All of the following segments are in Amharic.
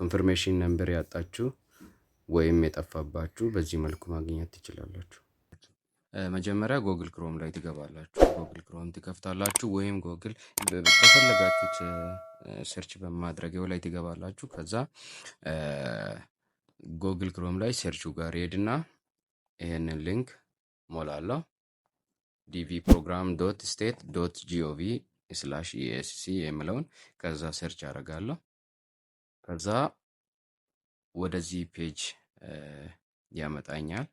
ኮንፈርሜሽን ነምበር ያጣችሁ ወይም የጠፋባችሁ በዚህ መልኩ ማግኘት ትችላላችሁ። መጀመሪያ ጎግል ክሮም ላይ ትገባላችሁ። ጎግል ክሮም ትከፍታላችሁ ወይም ጎግል በፈለጋችሁት ሰርች በማድረጊያው ላይ ትገባላችሁ። ከዛ ጎግል ክሮም ላይ ሰርቹ ጋር ሄድና ይሄንን ሊንክ ሞላለሁ dvprogram.state.gov/esc የሚለውን ከዛ ሰርች አደርጋለሁ። ከዛ ወደዚህ ፔጅ ያመጣኛል።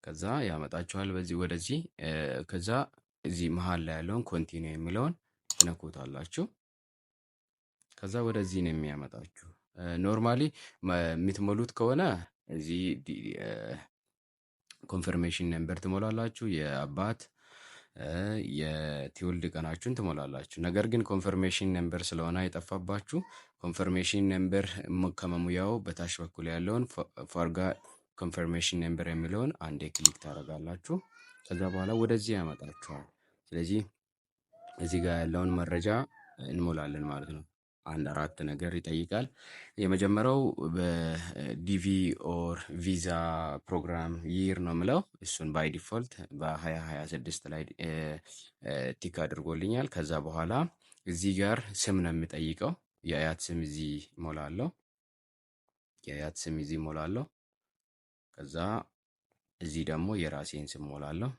ከዛ ያመጣችኋል ወደዚህ። ከዛ እዚህ መሃል ላይ ያለውን ኮንቲኒው የሚለውን ትነኩታላችሁ። ከዛ ወደዚህ ነው የሚያመጣችሁ። ኖርማሊ የምትሞሉት ከሆነ እዚህ ኮንፈርሜሽን ነምበር ትሞላላችሁ፣ የአባት የትውልድ ቀናችሁን ትሞላላችሁ። ነገር ግን ኮንፈርሜሽን ነምበር ስለሆነ የጠፋባችሁ ኮንፈርሜሽን ነምበር ከመሙያው በታች በኩል ያለውን ፎርጋ ኮንፈርሜሽን ነምበር የሚለውን አንዴ ክሊክ ታደርጋላችሁ። ከዛ በኋላ ወደዚህ ያመጣችኋል። ስለዚህ እዚህ ጋር ያለውን መረጃ እንሞላለን ማለት ነው። አንድ አራት ነገር ይጠይቃል። የመጀመሪያው በዲቪ ኦር ቪዛ ፕሮግራም ይር ነው የምለው። እሱን ባይ ዲፎልት በ2026 ላይ ቲክ አድርጎልኛል። ከዛ በኋላ እዚህ ጋር ስም ነው የሚጠይቀው። የአያት ስም እዚህ ሞላለሁ። ከዛ እዚህ ደግሞ የራሴን ስም ሞላለሁ።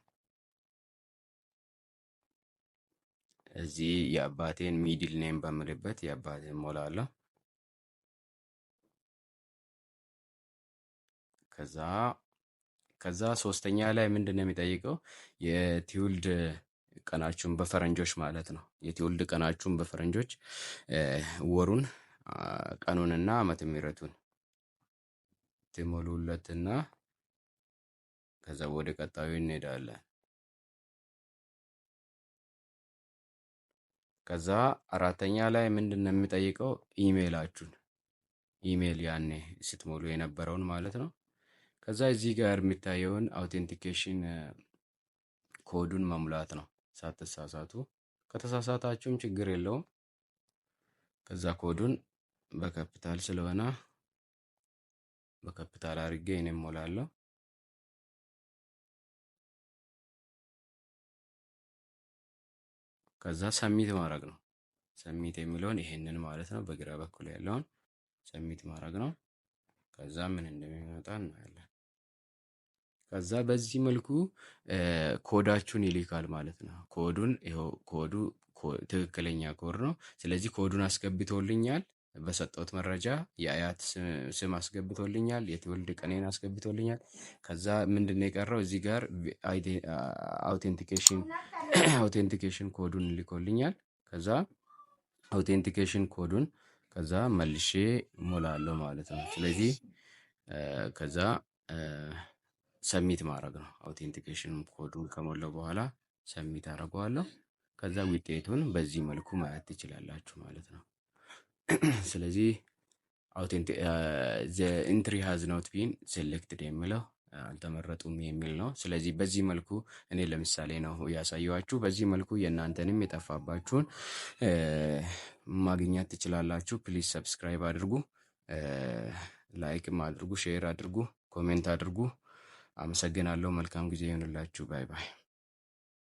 እዚህ የአባቴን ሚድል ኔም በምልበት የአባቴን ሞላለሁ። ከዛ ሶስተኛ ላይ ምንድነው የሚጠይቀው? የትውልድ ቀናችሁን በፈረንጆች ማለት ነው። የትውልድ ቀናችሁን በፈረንጆች ወሩን፣ ቀኑንና ዓመተ ምሕረቱን ትሞሉለትና ከዛ ወደ ቀጣዩ እንሄዳለን። ከዛ አራተኛ ላይ ምንድነው የሚጠይቀው? ኢሜይላችሁን፣ ኢሜይል ያኔ ስትሞሉ የነበረውን ማለት ነው። ከዛ እዚህ ጋር የሚታየውን አውቴንቲኬሽን ኮዱን መሙላት ነው ሳትሳሳቱ። ከተሳሳታችሁም ችግር የለውም። ከዛ ኮዱን በካፒታል ስለሆነ በካፒታል አድርጌ እኔም ሞላለሁ። ከዛ ሰሚት ማድረግ ነው። ሰሚት የሚለውን ይሄንን ማለት ነው። በግራ በኩል ያለውን ሰሚት ማድረግ ነው። ከዛ ምን እንደሚመጣ እናያለን። ከዛ በዚህ መልኩ ኮዳችሁን ይልካል ማለት ነው። ኮዱን ይኸው ኮዱ ትክክለኛ ኮድ ነው። ስለዚህ ኮዱን አስገብቶልኛል። በሰጠሁት መረጃ የአያት ስም አስገብቶልኛል። የትውልድ ቀኔን አስገብቶልኛል። ከዛ ምንድነው የቀረው? እዚህ ጋር አውቴንቲኬሽን ኮዱን ልኮልኛል። ከዛ አውቴንቲኬሽን ኮዱን ከዛ መልሼ ሞላለሁ ማለት ነው። ስለዚህ ከዛ ሰሚት ማድረግ ነው። አውቴንቲኬሽን ኮዱን ከሞላው በኋላ ሰሚት አደርገዋለሁ። ከዛ ውጤቱን በዚህ መልኩ ማየት ትችላላችሁ ማለት ነው። ስለዚህ the entry has not been selected የሚለው አልተመረጡም የሚል ነው። ስለዚህ በዚህ መልኩ እኔ ለምሳሌ ነው ያሳየኋችሁ። በዚህ መልኩ የእናንተንም የጠፋባችሁን ማግኘት ትችላላችሁ። ፕሊዝ ሰብስክራይብ አድርጉ፣ ላይክም አድርጉ፣ ሼር አድርጉ፣ ኮሜንት አድርጉ። አመሰግናለሁ። መልካም ጊዜ ይሁንላችሁ። ባይ ባይ።